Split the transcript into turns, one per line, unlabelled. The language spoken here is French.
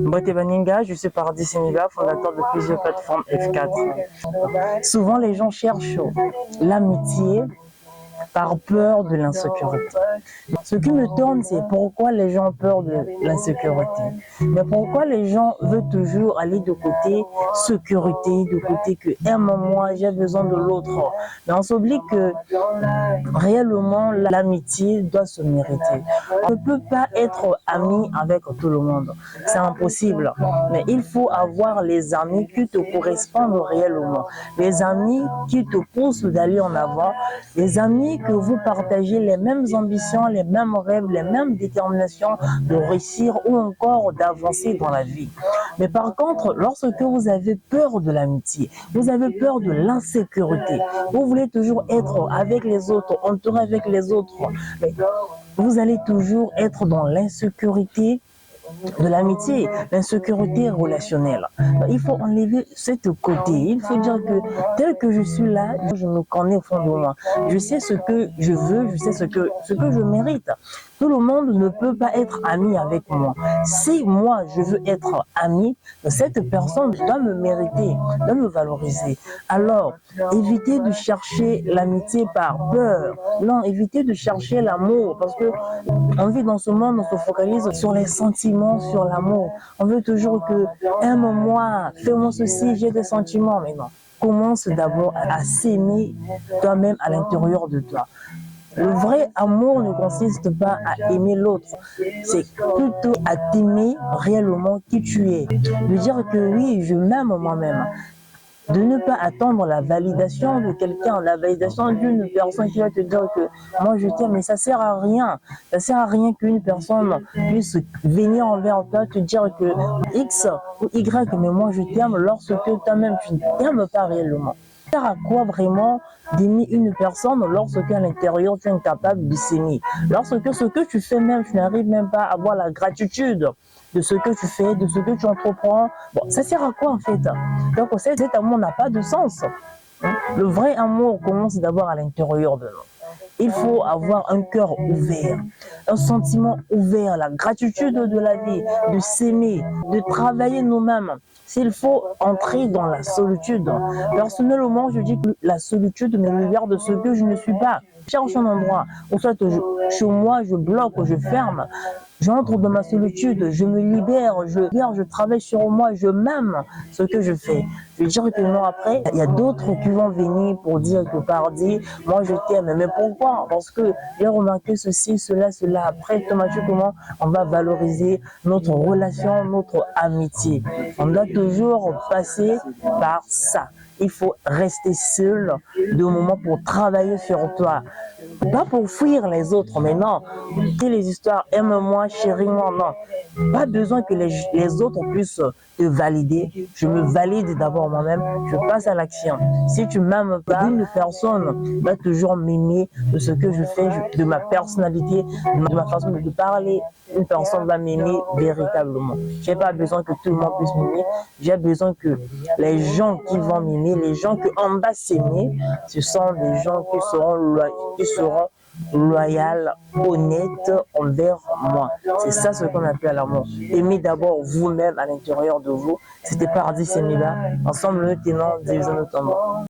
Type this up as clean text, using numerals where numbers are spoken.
Bote Baninga, je suis Paradis Sénégal, fondateur de plusieurs plateformes F4. Souvent, les gens cherchent l'amitié par peur de l'insécurité. Ce qui me tourne, c'est pourquoi les gens ont peur de l'insécurité. Mais pourquoi les gens veulent toujours aller de côté sécurité, de côté que moi j'ai besoin de l'autre. Mais on s'oublie que réellement l'amitié doit se mériter. On ne peut pas être ami avec tout le monde. C'est impossible. Mais il faut avoir les amis qui te correspondent réellement. Les amis qui te poussent d'aller en avant. Les amis que vous partagez les mêmes ambitions, les mêmes rêves, les mêmes déterminations de réussir ou encore d'avancer dans la vie. Mais par contre, lorsque vous avez peur de l'amitié, vous avez peur de l'insécurité, vous voulez toujours être avec les autres, entouré avec les autres, mais vous allez toujours être dans l'insécurité de l'amitié, l'insécurité relationnelle. Il faut enlever ce côté. Il faut dire que tel que je suis là, je me connais au fond de moi. Je sais ce que je veux, je sais ce que je mérite. Tout le monde ne peut pas être ami avec moi. Si moi, je veux être ami, cette personne doit me mériter, doit me valoriser. Alors, évitez de chercher l'amitié par peur. Non, évitez de chercher l'amour parce que on vit dans ce monde, on se focalise sur les sentiments, sur l'amour. On veut toujours que aime-moi, fais-moi ceci, j'ai des sentiments. Mais non, commence d'abord à s'aimer toi-même à l'intérieur de toi. Le vrai amour ne consiste pas à aimer l'autre, c'est plutôt à t'aimer réellement qui tu es. De dire que oui, je m'aime moi-même. De ne pas attendre la validation de quelqu'un, la validation d'une personne qui va te dire que moi je t'aime, mais ça sert à rien. Ça sert à rien qu'une personne puisse venir envers toi te dire que X ou Y, mais moi je t'aime lorsque toi-même tu ne t'aimes pas réellement. Ça sert à quoi vraiment d'aimer une personne lorsque à l'intérieur tu es incapable de s'aimer? Lorsque ce que tu fais même, tu n'arrives même pas à avoir la gratitude de ce que tu fais, de ce que tu entreprends. Bon, ça sert à quoi en fait? Donc cet amour n'a pas de sens. Le vrai amour commence d'abord à l'intérieur de nous. Il faut avoir un cœur ouvert, un sentiment ouvert, la gratitude de la vie, de s'aimer, de travailler nous-mêmes. S'il faut entrer dans la solitude, personnellement, je dis que la solitude me libère de ce que je ne suis pas. Je cherche un endroit où soit chez moi, je bloque, je ferme. J'entre dans ma solitude, je me libère, je travaille sur moi, je m'aime ce que je fais. Je veux dire que non, après, il y a d'autres qui vont venir pour dire que Paradis, moi je t'aime. Mais pourquoi? Parce que j'ai remarqué ceci, cela. Après, automatiquement, on va valoriser notre relation, notre amitié. On doit toujours passer par ça. Il faut rester seul de moment pour travailler sur toi. Pas pour fuir les autres, mais non. Les histoires aime-moi, chéris-moi, non. Pas besoin que les autres puissent te valider. Je me valide d'abord moi-même, je passe à l'action. Si tu m'aimes pas, une personne va toujours m'aimer de ce que je fais, de ma personnalité, de ma façon de parler. Une personne va m'aimer véritablement. J'ai pas besoin que tout le monde puisse m'aimer. J'ai besoin que les gens qui vont m'aimer, les gens qui en bas s'aimer, ce sont des gens qui seront loyaux, honnêtes envers moi. C'est ça ce qu'on appelle l'amour. Aimez d'abord vous-même à l'intérieur de vous. C'était Paradis Sénégal. Ensemble, nous tenons, divisons nos tombants.